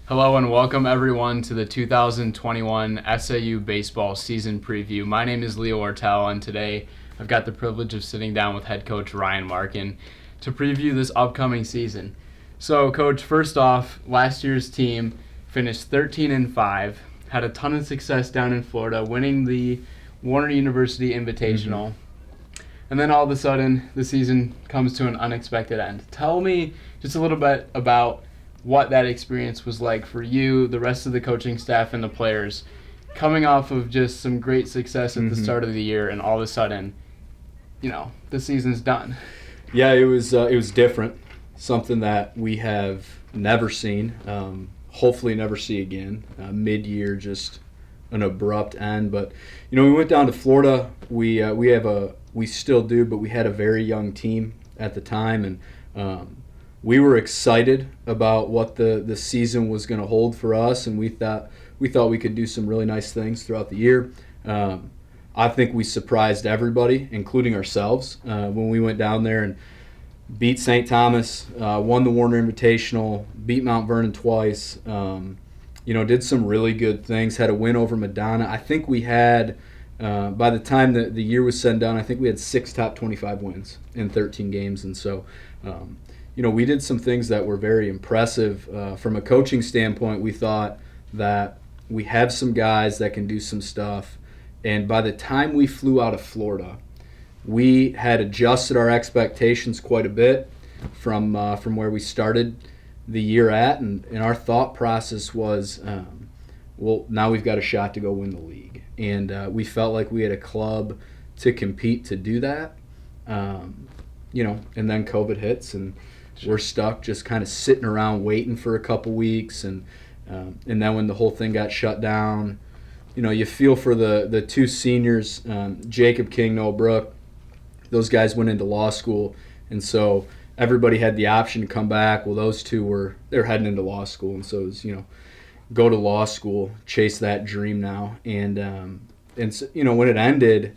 Hello and welcome everyone to the 2021 SAU baseball season preview. My name is Leo Ortel, and today I've got the privilege of sitting down with head coach Ryan Marken to preview this upcoming season. So, Coach, first off, last year's team finished 13-5, had a ton of success down in Florida, winning the Warner University Invitational. And then all of a sudden, the season comes to an unexpected end. Tell me just a little bit about what that experience was like for you, the rest of the coaching staff, and the players, coming off of just some great success at the start of the year, and all of a sudden, the season's done. Yeah, it was different, something that we have never seen, hopefully never see again. Mid-year, just an abrupt end. But we went down to Florida. We still do, but we had a very young team at the time, and we were excited about what the season was going to hold for us, and we thought we could do some really nice things throughout the year. I think we surprised everybody, including ourselves, when we went down there and beat St. Thomas, won the Warner Invitational, beat Mount Vernon twice. Did some really good things. Had a win over Madonna. I think we had, by the time the year was said and done, I think we had 6 top 25 wins in 13 games, and so. We did some things that were very impressive. From a coaching standpoint, we thought that we have some guys that can do some stuff. And by the time we flew out of Florida, we had adjusted our expectations quite a bit from where we started the year at. And our thought process was, now we've got a shot to go win the league. And we felt like we had a club to compete to do that. And then COVID hits, and we're stuck just kind of sitting around waiting for a couple weeks, and then when the whole thing got shut down, you feel for the two seniors, Jacob King, Noah Brook. Those guys went into law school, and so everybody had the option to come back. Well, those two they're heading into law school, and so it was, go to law school, chase that dream now, and so, when it ended,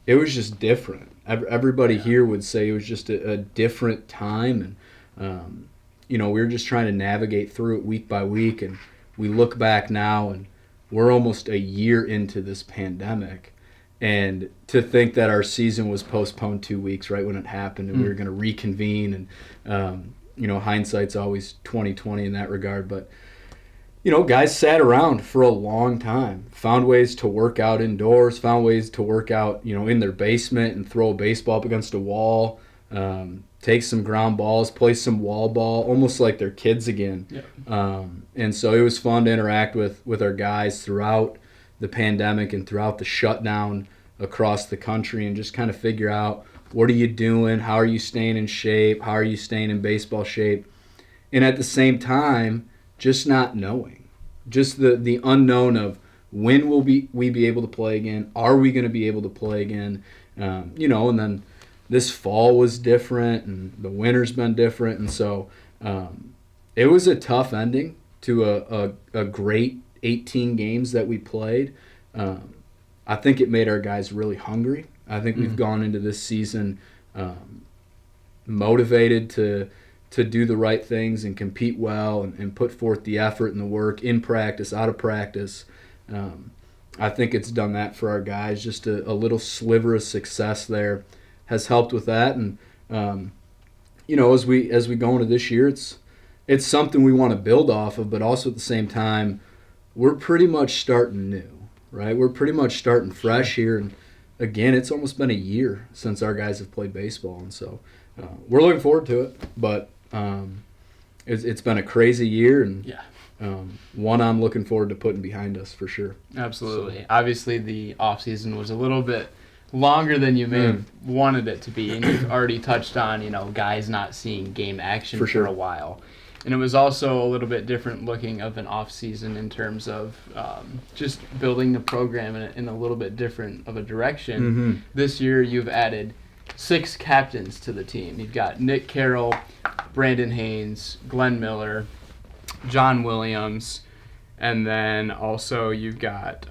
it was just different. Everybody here would say it was just a different time, and we were just trying to navigate through it week by week, and we look back now, and we're almost a year into this pandemic, and to think that our season was postponed 2 weeks right when it happened, and we were going to reconvene, and hindsight's always 20/20 in that regard, but guys sat around for a long time, found ways to work out indoors, found ways to work out, in their basement and throw a baseball up against a wall, take some ground balls, play some wall ball, almost like they're kids again. Yeah. And so it was fun to interact with our guys throughout the pandemic and throughout the shutdown across the country, and just kind of figure out, what are you doing? How are you staying in shape? How are you staying in baseball shape? And at the same time, just not knowing, just the unknown of when will we be able to play again? Are we going to be able to play again? And then this fall was different, and the winter's been different, and so it was a tough ending to a great 18 games that we played. I think it made our guys really hungry. I think we've gone into this season motivated to do the right things and compete well, and put forth the effort and the work in practice, out of practice. I think it's done that for our guys. Just a little sliver of success there has helped with that. And, as we go into this year, it's something we want to build off of, but also at the same time, we're pretty much starting new, right? We're pretty much starting fresh here. And again, it's almost been a year since our guys have played baseball. And so we're looking forward to it, but it's been a crazy year, and one I'm looking forward to putting behind us for sure. Absolutely. So, obviously, the offseason was a little bit longer than you may have wanted it to be, and you've already touched on, guys not seeing game action for a while. And it was also a little bit different looking of an off-season in terms of just building the program in a little bit different of a direction. This year, you've added 6 captains to the team. You've got Nick Carroll, Brandon Haynes, Glenn Miller, John Williams, and then also you've got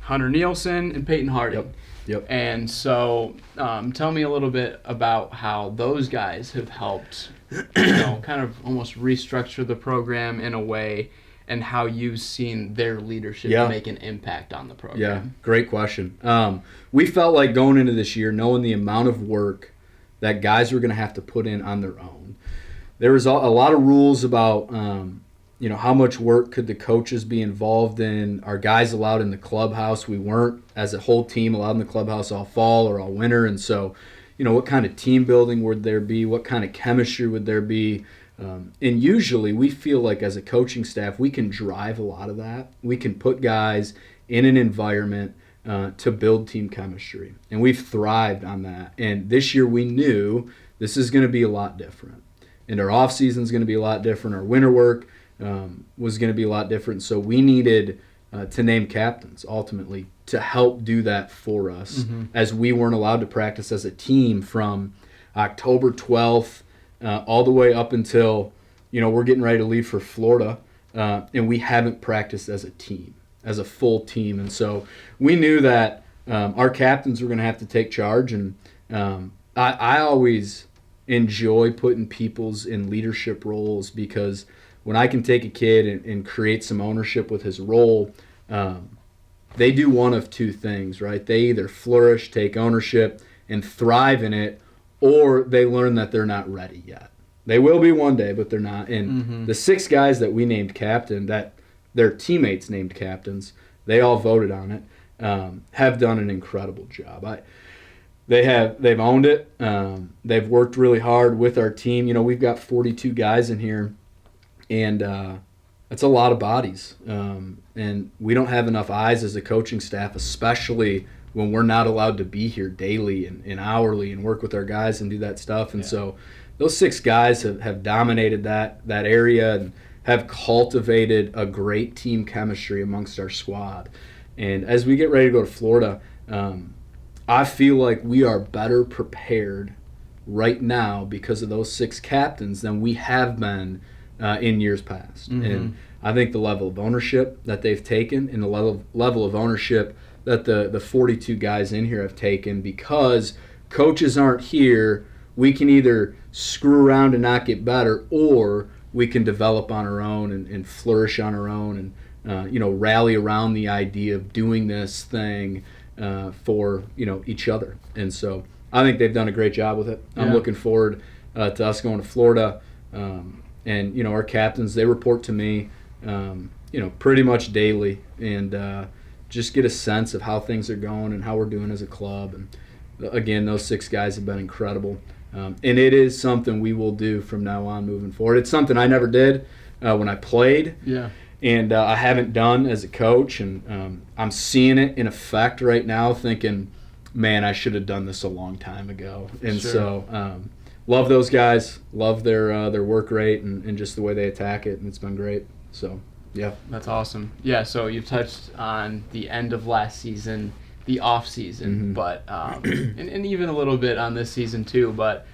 Hunter Nielsen and Peyton Harding. Yep. And so tell me a little bit about how those guys have helped kind of almost restructure the program in a way and how you've seen their leadership make an impact on the program. Yeah, great question. We felt like going into this year, knowing the amount of work that guys were going to have to put in on their own. There was a lot of rules about how much work could the coaches be involved in. Are guys allowed in the clubhouse? We weren't, as a whole team, allowed in the clubhouse all fall or all winter. And so, what kind of team building would there be? What kind of chemistry would there be? And usually we feel like as a coaching staff, we can drive a lot of that. We can put guys in an environment to build team chemistry. And we've thrived on that. And this year we knew this is going to be a lot different. And our off season is going to be a lot different. Our winter work was going to be a lot different. So we needed to name captains ultimately to help do that for us, as we weren't allowed to practice as a team from October 12th all the way up until we're getting ready to leave for Florida, and we haven't practiced as a team, as a full team. And so we knew that our captains were going to have to take charge. And I always enjoy putting people's in leadership roles, because when I can take a kid and create some ownership with his role, they do one of two things, right? They either flourish, take ownership, and thrive in it, or they learn that they're not ready yet. They will be one day, but they're not. And the 6 guys that we named captain, that their teammates named captains, they all voted on it, have done an incredible job. They've owned it. They've worked really hard with our team. We've got 42 guys in here, and that's a lot of bodies. And we don't have enough eyes as a coaching staff, especially when we're not allowed to be here daily and hourly and work with our guys and do that stuff. And so those 6 guys have dominated that area and have cultivated a great team chemistry amongst our squad. And as we get ready to go to Florida, I feel like we are better prepared right now because of those 6 captains than we have been in years past. And I think the level of ownership that they've taken and the level of ownership that the 42 guys in here have taken, because coaches aren't here, we can either screw around and not get better, or we can develop on our own and flourish on our own and rally around the idea of doing this thing for each other. And so I think they've done a great job with it. I'm looking forward to us going to Florida. And our captains, they report to me pretty much daily, and just get a sense of how things are going and how we're doing as a club. And again, those 6 guys have been incredible. And it is something we will do from now on moving forward. It's something I never did when I played. Yeah. And I haven't done as a coach. And I'm seeing it in effect right now, thinking, man, I should have done this a long time ago. And so love those guys, love their work rate and just the way they attack it. And it's been great. So, yeah. That's awesome. Yeah, so you've touched on the end of last season, the off season, but and even a little bit on this season too. But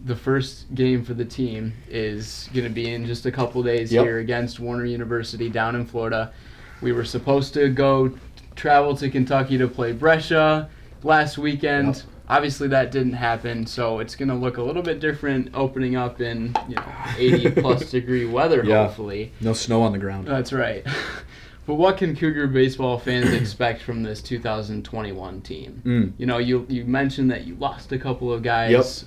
the first game for the team is going to be in just a couple days here against Warner University down in Florida. We were supposed to travel to Kentucky to play Brescia last weekend. Obviously that didn't happen, so it's going to look a little bit different opening up in 80-plus degree weather, hopefully. No snow on the ground. That's right. But what can Cougar baseball fans expect from this 2021 team? You mentioned that you lost a couple of guys.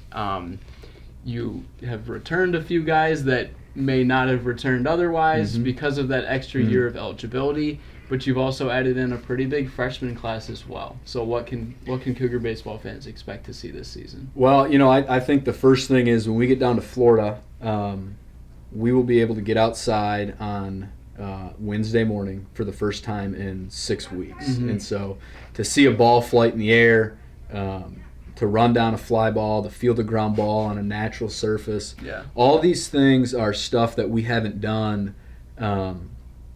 You have returned a few guys that may not have returned otherwise because of that extra year of eligibility. But you've also added in a pretty big freshman class as well. So what can Cougar baseball fans expect to see this season? Well, I think the first thing is when we get down to Florida, we will be able to get outside on Wednesday morning for the first time in 6 weeks. And so to see a ball flight in the air, to run down a fly ball, to field a ground ball on a natural surface, all these things are stuff that we haven't done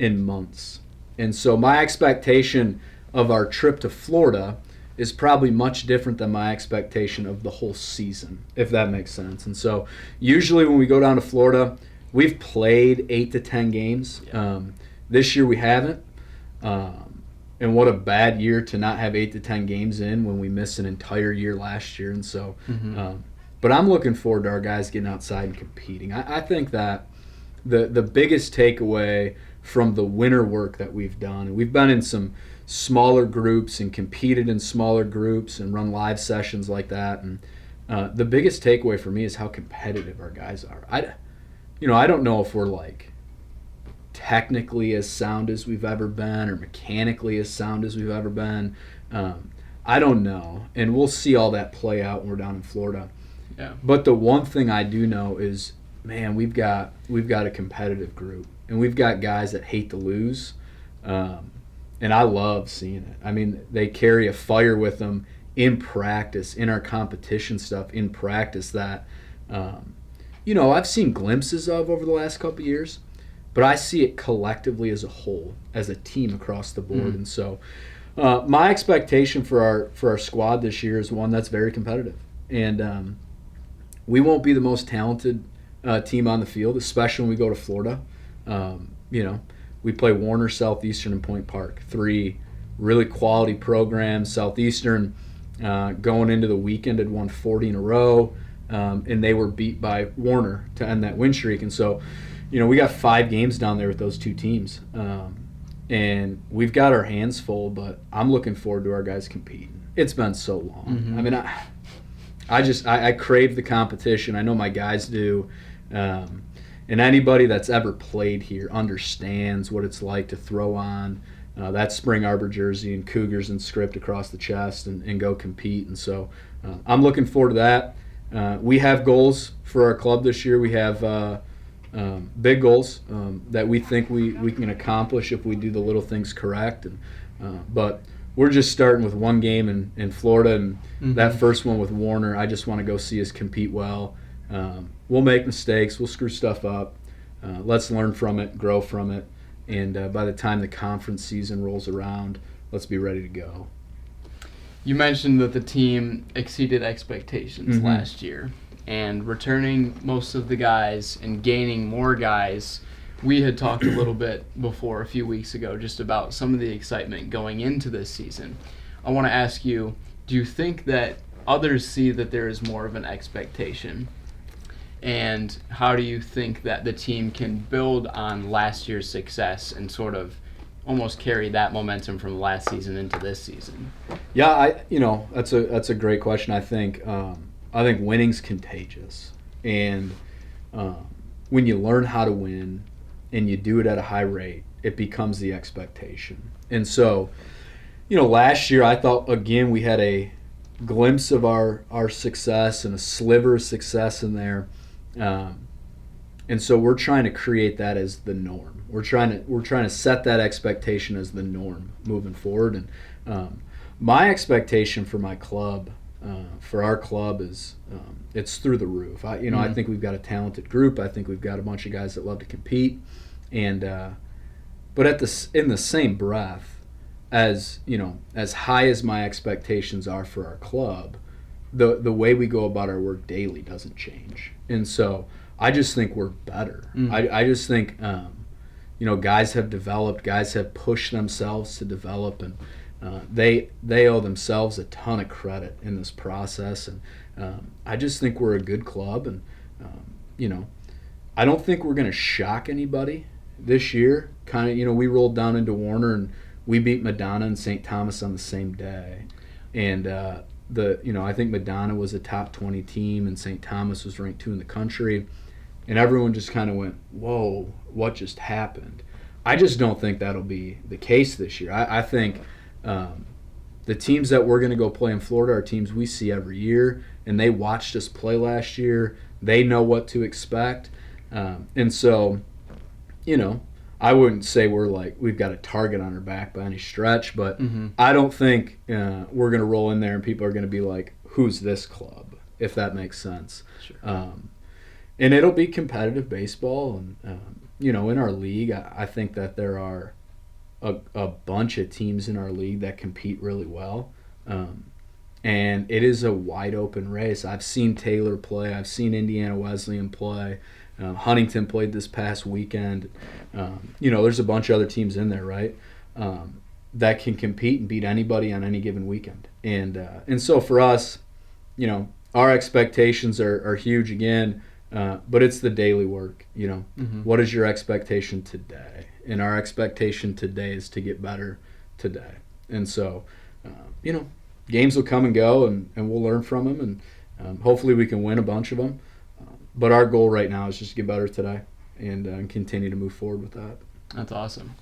in months. And so my expectation of our trip to Florida is probably much different than my expectation of the whole season, if that makes sense. And so usually when we go down to Florida, we've played 8 to 10 games. This year we haven't. And what a bad year to not have 8 to 10 games in when we missed an entire year last year. And so, but I'm looking forward to our guys getting outside and competing. I think that the biggest takeaway from the winter work that we've done. And we've been in some smaller groups and competed in smaller groups and run live sessions like that. And the biggest takeaway for me is how competitive our guys are. I don't know if we're like technically as sound as we've ever been or mechanically as sound as we've ever been. I don't know, and we'll see all that play out when we're down in Florida. Yeah. But the one thing I do know is, man, we've got a competitive group, and we've got guys that hate to lose, and I love seeing it. I mean, they carry a fire with them in practice, in our competition stuff, in practice that, I've seen glimpses of over the last couple of years, but I see it collectively as a whole, as a team across the board, and so. My expectation for our squad this year is one that's very competitive, and we won't be the most talented team on the field, especially when we go to Florida. We play Warner, Southeastern, and Point Park, 3 really quality programs. Southeastern going into the weekend had won 40 in a row, and they were beat by Warner to end that win streak. And so, we got 5 games down there with those 2 teams. And we've got our hands full, but I'm looking forward to our guys competing. It's been so long. Mm-hmm. I mean, I crave the competition. I know my guys do. And anybody that's ever played here understands what it's like to throw on that Spring Arbor jersey and Cougars and script across the chest and go compete. And so I'm looking forward to that. We have goals for our club this year. We have big goals that we think we can accomplish if we do the little things correct. But we're just starting with 1 game in Florida, and that first one with Warner, I just want to go see us compete well. We'll make mistakes. We'll screw stuff up. Let's learn from it, grow from it, and by the time the conference season rolls around, let's be ready to go. You mentioned that the team exceeded expectations last year. And returning most of the guys and gaining more guys, we had talked a little bit before a few weeks ago just about some of the excitement going into this season. I want to ask you, do you think that others see that there is more of an expectation? And how do you think that the team can build on last year's success and sort of almost carry that momentum from last season into this season? Yeah, that's a great question. I think winning's contagious, and when you learn how to win and you do it at a high rate, it becomes the expectation. And so, last year I thought, again, we had a glimpse of our success and a sliver of success in there, and so we're trying to create that as the norm. We're trying to set that expectation as the norm moving forward. And my expectation for my club. For our club is it's through the roof. I think we've got a talented group. I think we've got a bunch of guys that love to compete, and but in the same breath, as high as my expectations are for our club, the way we go about our work daily doesn't change. And so I just think we're better. I just think guys have developed, guys have pushed themselves to develop, and they owe themselves a ton of credit in this process, and I just think we're a good club, and I don't think we're going to shock anybody this year. We rolled down into Warner and we beat Madonna and St. Thomas on the same day, and I think Madonna was a top 20 team and St. Thomas was ranked 2 in the country, and everyone just kind of went, "Whoa, what just happened?" I just don't think that'll be the case this year. I think. The teams that we're going to go play in Florida are teams we see every year, and they watched us play last year. They know what to expect. And so, I wouldn't say we've got a target on our back by any stretch, but I don't think we're going to roll in there and people are going to be like, who's this club, if that makes sense. Sure. And it'll be competitive baseball. And, in our league, I think that there are a bunch of teams in our league that compete really well. And it is a wide open race. I've seen Taylor play. I've seen Indiana Wesleyan play. Huntington played this past weekend. There's a bunch of other teams in there, right, that can compete and beat anybody on any given weekend. And so for us, our expectations are huge again, but it's the daily work. What is your expectation today? and our expectation today is to get better today. And so, games will come and go, and we'll learn from them, and hopefully we can win a bunch of them. But our goal right now is just to get better today and continue to move forward with that. That's awesome.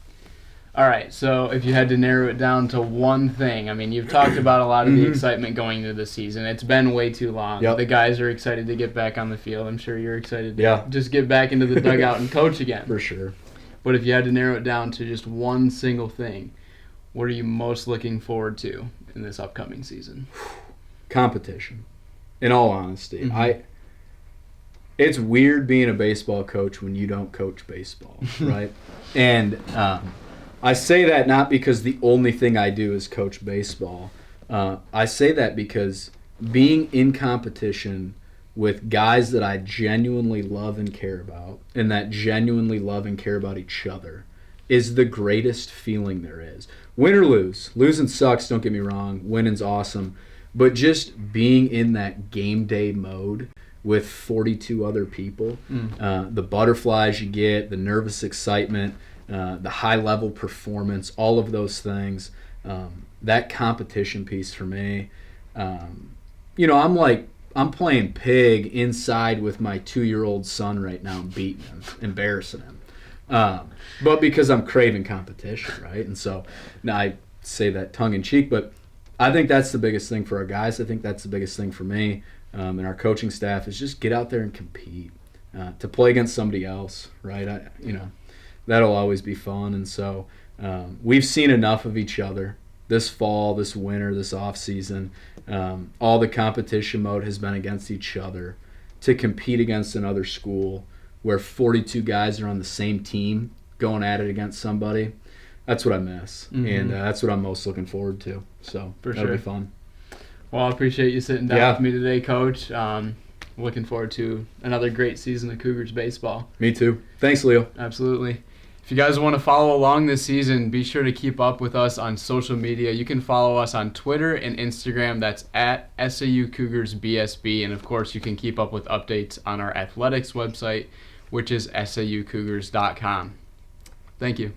All right, so if you had to narrow it down to one thing, I mean, you've talked about a lot of the excitement going into the season. It's been way too long. Yep. The guys are excited to get back on the field. I'm sure you're excited to Yeah. just get back into the dugout and coach again. For sure. But if you had to narrow it down to just one single thing, what are you most looking forward to in this upcoming season? Competition. In all honesty, it's weird being a baseball coach when you don't coach baseball, right? And I say that not because the only thing I do is coach baseball. I say that because being in competition with guys that I genuinely love and care about, and that genuinely love and care about each other, is the greatest feeling there is. Win or lose. Losing sucks, don't get me wrong. Winning's awesome. But just being in that game day mode with 42 other people, the butterflies you get, the nervous excitement, the high-level performance, all of those things, that competition piece for me. I'm playing pig inside with my 2-year-old son right now, beating him, embarrassing him. But because I'm craving competition, right? And so now I say that tongue-in-cheek, but I think that's the biggest thing for our guys. I think that's the biggest thing for me and our coaching staff is just get out there and compete, to play against somebody else, right? That'll always be fun. And so we've seen enough of each other this fall, this winter, this off season. All the competition mode has been against each other. To compete against another school where 42 guys are on the same team going at it against somebody, that's what I miss. And that's what I'm most looking forward to. So that'll be fun. Well, I appreciate you sitting down with me today, Coach. Looking forward to another great season of Cougars baseball. Me too. Thanks, Leo. Absolutely. If you guys want to follow along this season, be sure to keep up with us on social media. You can follow us on Twitter and Instagram. That's at SAU Cougars BSB. And, of course, you can keep up with updates on our athletics website, which is saucougars.com. Thank you.